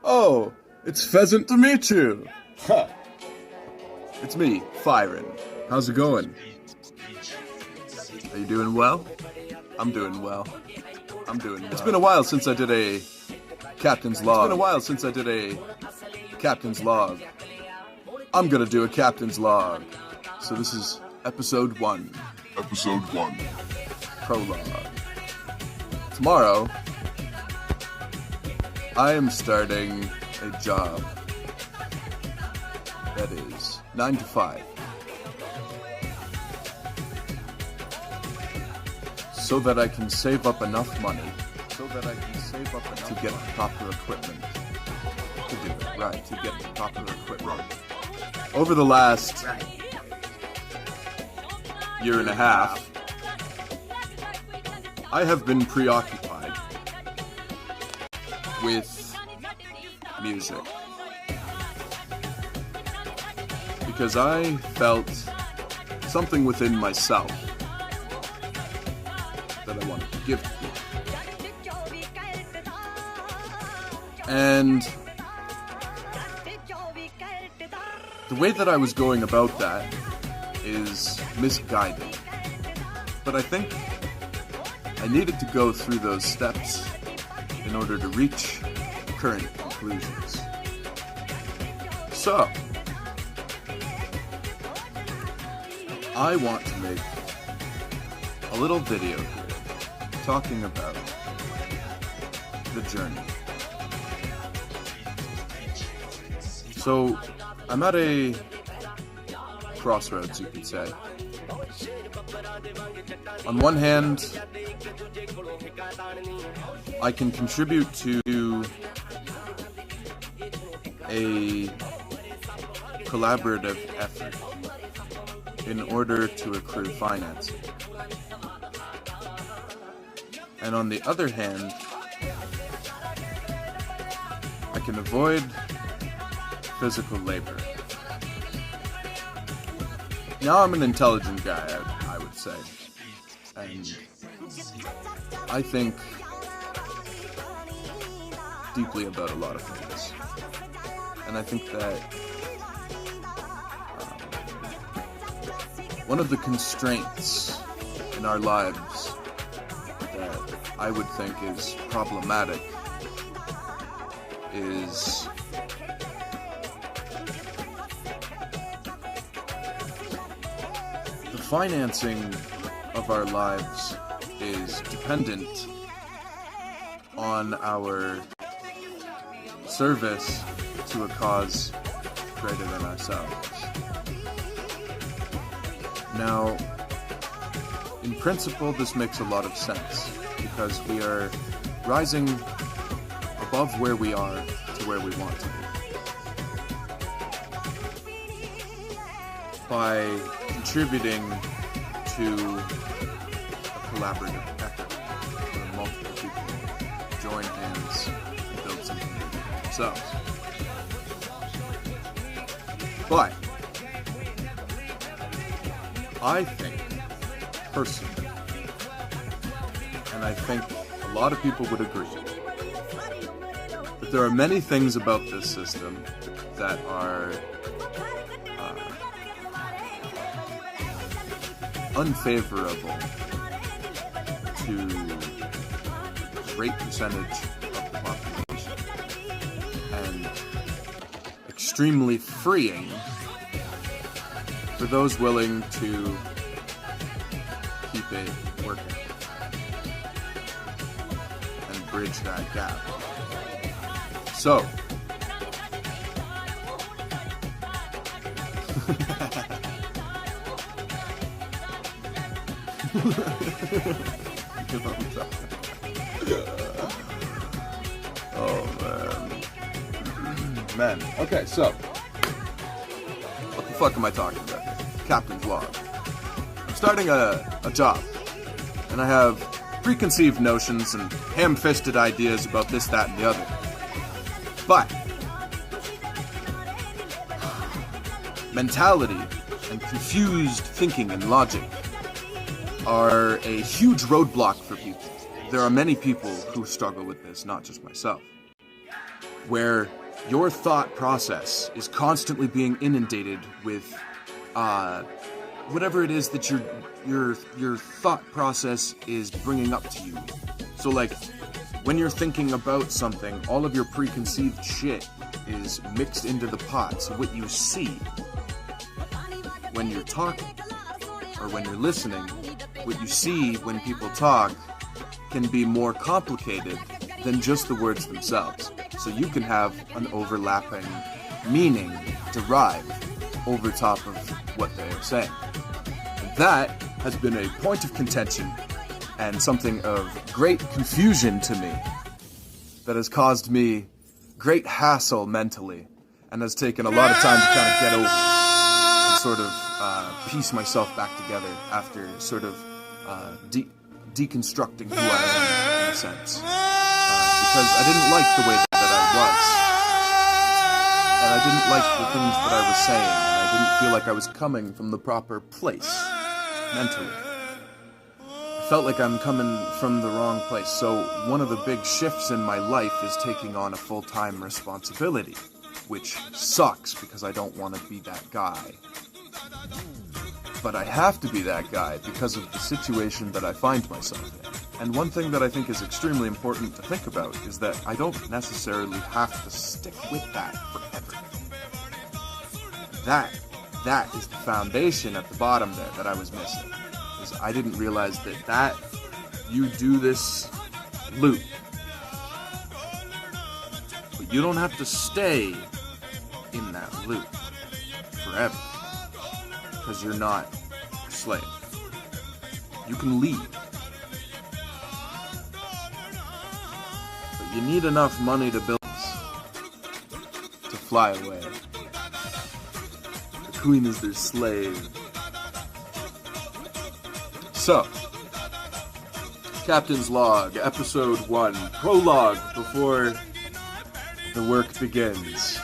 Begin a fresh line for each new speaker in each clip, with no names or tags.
Oh, it's Pheasant to meet you. Huh. It's me, Fyron. How's it going? Are you doing well? I'm doing well. It's been a while since I did a captain's log. I'm gonna do a captain's log. So this is episode 1. Prologue. Tomorrow, I am starting a job that is 9 to 5. So that I can save up enough money to get proper equipment. To get proper equipment. Over the last year and a half, I have been preoccupied with music. Because I felt something within myself that I wanted to give to people. And the way that I was going about that is misguided. But I think I needed to go through those steps in order to reach current conclusions. So, I want to make a little video here talking about the journey. So, I'm at a crossroads, you could say. On one hand, I can contribute to a collaborative effort in order to accrue financing. And on the other hand, I can avoid physical labor. Now I'm an intelligent guy, I would say. And I think deeply about a lot of things. And I think that one of the constraints in our lives that I would think is problematic is the financing of our lives is dependent on our service to a cause greater than ourselves. Now, in principle, this makes a lot of sense because we are rising above where we are to where we want to be by contributing to a collaborative effort where multiple people join hands and build something new themselves. But I think, personally, and I think a lot of people would agree, that there are many things about this system that are unfavorable to a great percentage of the population and extremely freeing for those willing to keep it working and bridge that gap. So, oh man. Okay, so what the fuck am I talking about here? Captain's log. I'm starting a job, and I have preconceived notions and ham-fisted ideas about this, that, and the other. But mentality and confused thinking and logic are a huge roadblock for people. There are many people who struggle with this, not just myself. where your thought process is constantly being inundated with whatever it is that your thought process is bringing up to you. So like, when you're thinking about something, all of your preconceived shit is mixed into the pot. So what you see when you're talking, or when you're listening, what you see when people talk can be more complicated than just the words themselves. So you can have an overlapping meaning derived over top of what they are saying. And that has been a point of contention and something of great confusion to me that has caused me great hassle mentally and has taken a lot of time to kind of get over and sort of piece myself back together after sort of deconstructing who I am in a sense. Because I didn't like the way that I was. And I didn't like the things that I was saying. And I didn't feel like I was coming from the proper place mentally. I felt like I'm coming from the wrong place. So one of the big shifts in my life is taking on a full-time responsibility, which sucks because I don't want to be that guy. But I have to be that guy because of the situation that I find myself in. And one thing that I think is extremely important to think about is that I don't necessarily have to stick with that forever. That is the foundation at the bottom there that I was missing. Is I didn't realize that you do this loop. But you don't have to stay in that loop forever. Because you're not a slave. You can leave. But you need enough money to build to fly away. The queen is their slave. So, Captain's Log, Episode 1, Prologue, before the work begins.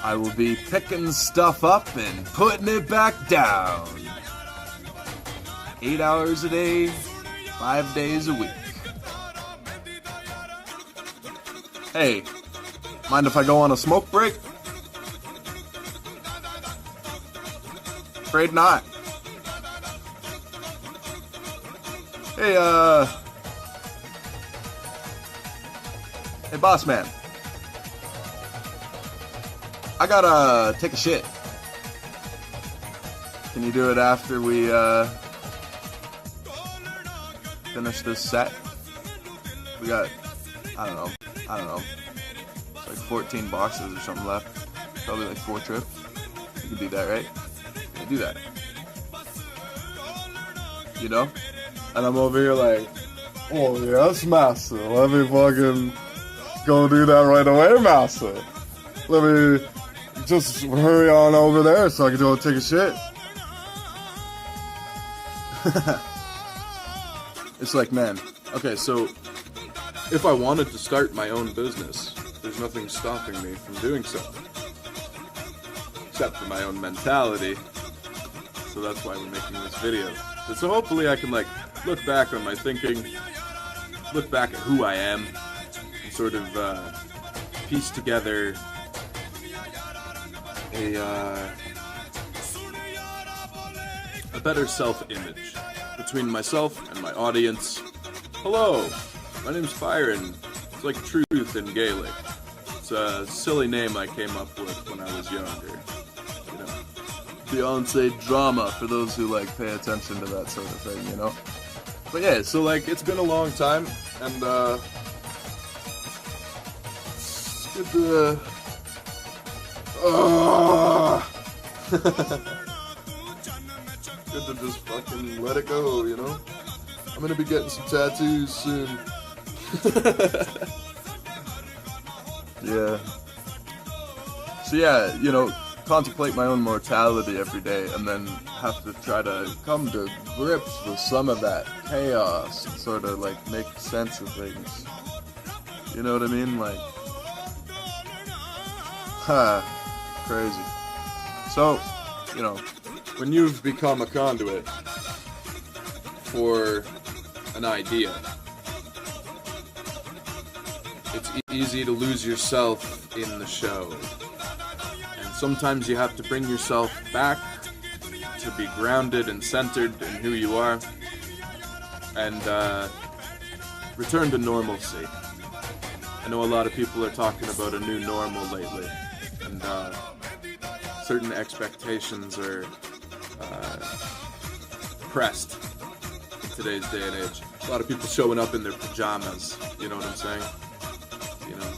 I will be picking stuff up and putting it back down. 8 hours a day, 5 days a week. Hey, mind if I go on a smoke break? Afraid not. Hey, hey, boss man. I gotta take a shit. Can you do it after we, finish this set? We got, I don't know. It's like 14 boxes or something left. Probably like 4 trips. You can do that, right? You can do that. You know? And I'm over here like, oh yes, master. Let me fucking go do that right away, master. Let me just hurry on over there so I can go take a shit. It's like, man, okay, so if I wanted to start my own business, there's nothing stopping me from doing so. Except for my own mentality. So that's why we're making this video. And so hopefully I can, like, look back on my thinking, look back at who I am, and sort of piece together a better self-image between myself and my audience. Hello, my name's Byron. It's like truth in Gaelic. It's a silly name I came up with when I was younger. You know, Beyonce drama for those who like pay attention to that sort of thing, you know? But yeah, so like it's been a long time and it's good to good to just fucking let it go, you know? I'm gonna be getting some tattoos soon. Yeah. So yeah, you know, contemplate my own mortality every day and then have to try to come to grips with some of that chaos and sort of like make sense of things. You know what I mean? Like, crazy. So, you know, when you've become a conduit for an idea, it's easy to lose yourself in the show. And sometimes you have to bring yourself back to be grounded and centered in who you are, and return to normalcy. I know a lot of people are talking about a new normal lately, and certain expectations are pressed in today's day and age. A lot of people showing up in their pajamas, you know what I'm saying? You know.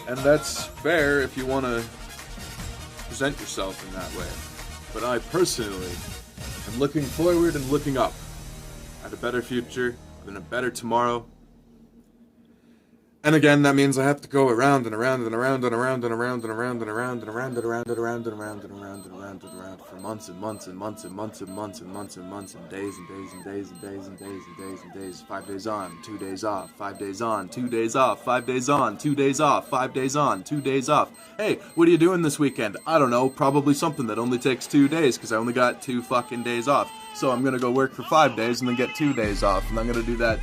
And that's fair if you want to present yourself in that way. But I personally am looking forward and looking up at a better future and a better tomorrow. And again, that means I have to go around and around and around and around and around and around and around and around and around and around and around and around and around and around for months and months and months and months and months and months and months and days and days and days and days and days and days and days. 5 days on, 2 days off, 5 days on, 2 days off, 5 days on, 2 days off, 5 days on, 2 days off. Hey, what are you doing this weekend? I don't know, probably something that only takes 2 days because I only got 2 fucking days off. So I'm gonna go work for 5 days and then get 2 days off, and I'm gonna do that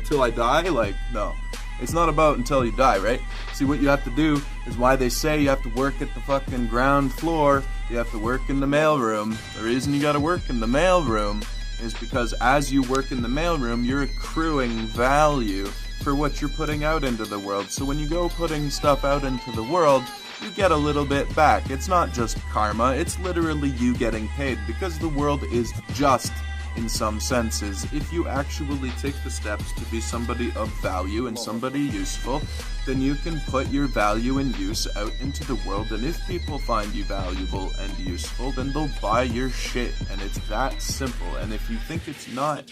till I die? Like, no. It's not about until you die, right? See, what you have to do is why they say you have to work at the fucking ground floor, you have to work in the mailroom. The reason you gotta work in the mailroom is because as you work in the mailroom, you're accruing value for what you're putting out into the world. So when you go putting stuff out into the world, you get a little bit back. It's not just karma, it's literally you getting paid, because the world is just, in some senses, if you actually take the steps to be somebody of value and somebody useful, then you can put your value and use out into the world, and if people find you valuable and useful, then they'll buy your shit, and it's that simple. And if you think it's not,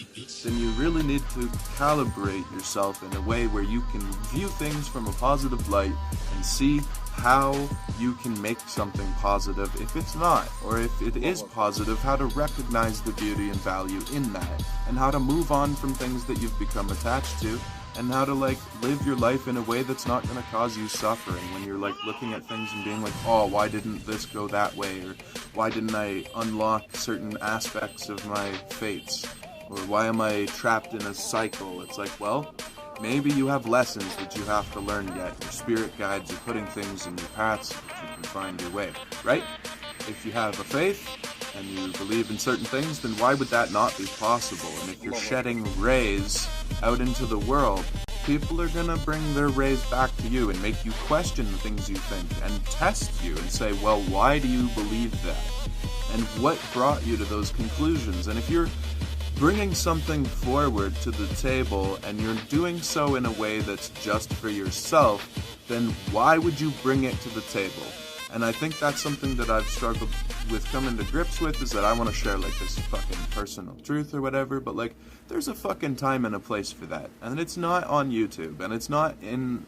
then you really need to calibrate yourself in a way where you can view things from a positive light and see how you can make something positive if it's not, or if it is positive, how to recognize the beauty and value in that, and how to move on from things that you've become attached to, and how to like live your life in a way that's not going to cause you suffering when you're like looking at things and being like, oh, why didn't this go that way, or why didn't I unlock certain aspects of my fates, or why am I trapped in a cycle? It's like, well, maybe you have lessons that you have to learn yet. Your spirit guides are putting things in your paths so that you can find your way, right? If you have a faith and you believe in certain things, then why would that not be possible? And if you're shedding rays out into the world, people are gonna bring their rays back to you and make you question the things you think and test you and say, well, why do you believe that? And what brought you to those conclusions? And if you're bringing something forward to the table and you're doing so in a way that's just for yourself, then why would you bring it to the table? And I think that's something that I've struggled with coming to grips with, is that I want to share like this fucking personal truth or whatever, but like there's a fucking time and a place for that. And it's not on YouTube, and it's not in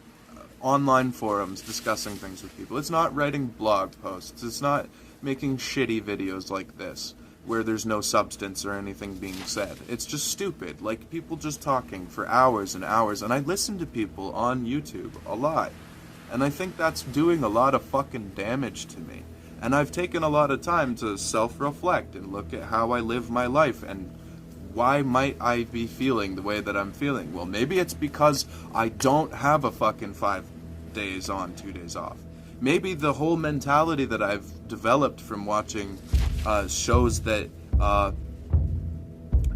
online forums discussing things with people. It's not writing blog posts. It's not making shitty videos like this, where there's no substance or anything being said. It's just stupid, like people just talking for hours and hours, and I listen to people on YouTube a lot, and I think that's doing a lot of fucking damage to me. And I've taken a lot of time to self-reflect and look at how I live my life, and why might I be feeling the way that I'm feeling? Well, maybe it's because I don't have a fucking 5 days on, 2 days off. Maybe the whole mentality that I've developed from watching shows that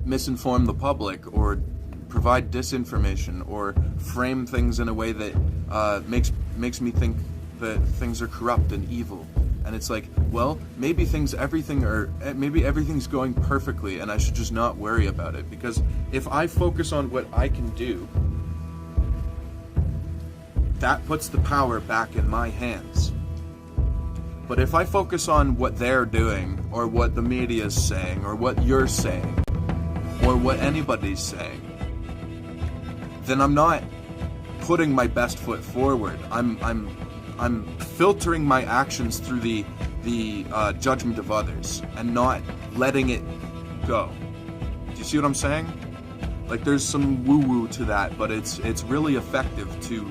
misinform the public or provide disinformation or frame things in a way that makes me think that things are corrupt and evil. And it's like, well, maybe everything's going perfectly and I should just not worry about it, because if I focus on what I can do, that puts the power back in my hands. But if I focus on what they're doing, or what the media is saying, or what you're saying, or what anybody's saying, then I'm not putting my best foot forward. I'm filtering my actions through the judgment of others and not letting it go. Do you see what I'm saying? Like, there's some woo-woo to that, but it's really effective to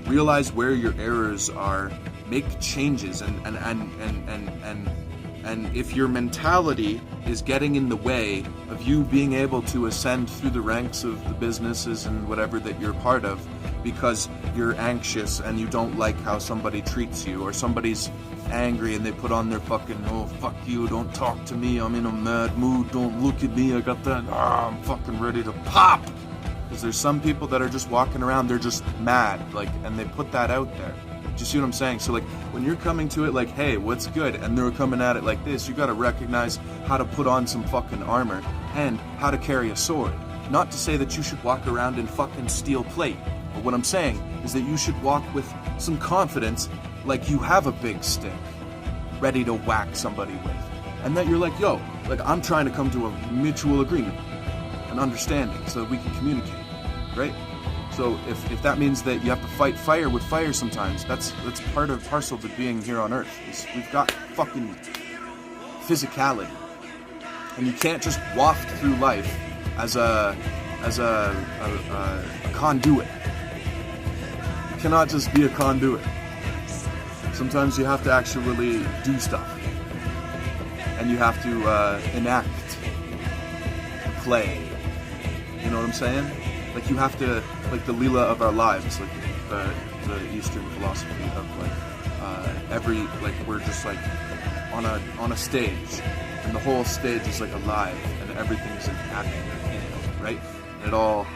realize where your errors are, make changes, and if your mentality is getting in the way of of you being able to ascend through the ranks of the businesses and whatever that you're part of because you're anxious and you don't like how somebody treats you, or somebody's angry and they put on their fucking, oh fuck you, don't talk to me, I'm in a mad mood, don't look at me, I got that, I'm fucking ready to pop. Because there's some people that are just walking around, they're just mad, like, and they put that out there. Do you see what I'm saying? So like, when you're coming to it like, hey, what's good? And they're coming at it like this, you gotta recognize how to put on some fucking armor and how to carry a sword. Not to say that you should walk around in fucking steel plate, but what I'm saying is that you should walk with some confidence, like you have a big stick, ready to whack somebody with. And that you're like, yo, like I'm trying to come to a mutual agreement, an understanding, so that we can communicate, right? So if that means that you have to fight fire with fire sometimes, that's part of parcel to being here on Earth. We've got fucking physicality, and you can't just waft through life as a conduit. You cannot just be a conduit. Sometimes you have to actually do stuff, and you have to enact the play. You know what I'm saying? Like you have to, like the Leela of our lives, like the Eastern philosophy of like we're just like on a stage, and the whole stage is like alive, and everything is acting in it, right? And it all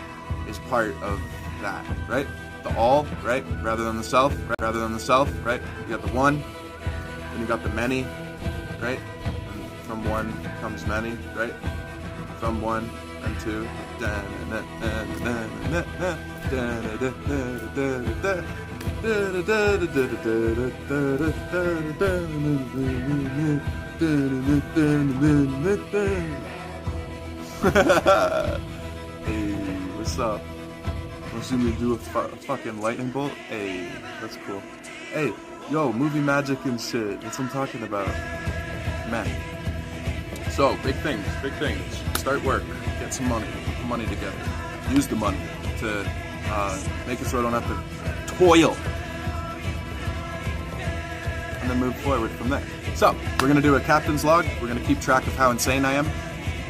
is part of that, right? The all, right? Rather than the self, right? Rather than the self, right? You got the one, and you got the many, right? And from one comes many, right? From one and two. Hey, what's up? Want to see me do a fucking lightning bolt? Hey, that's cool. Hey, yo, movie magic and shit. That's what I'm talking about. Man. So, big things. Start work. Get some money. Put the money together. Use the money to make it so I don't have to toil. And then move forward from there. So, we're going to do a captain's log. We're going to keep track of how insane I am.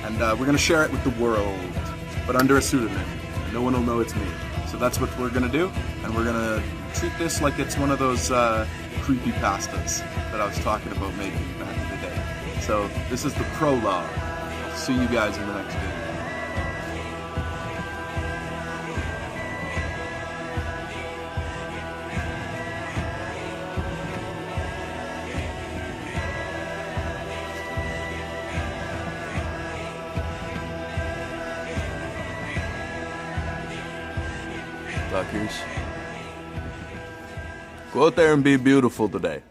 And we're going to share it with the world. But under a pseudonym. No one will know it's me. So that's what we're going to do. And we're going to treat this like it's one of those creepy pastas that I was talking about making back in the day. So, this is the prologue. I'll see you guys in the next video. Go out there and be beautiful today.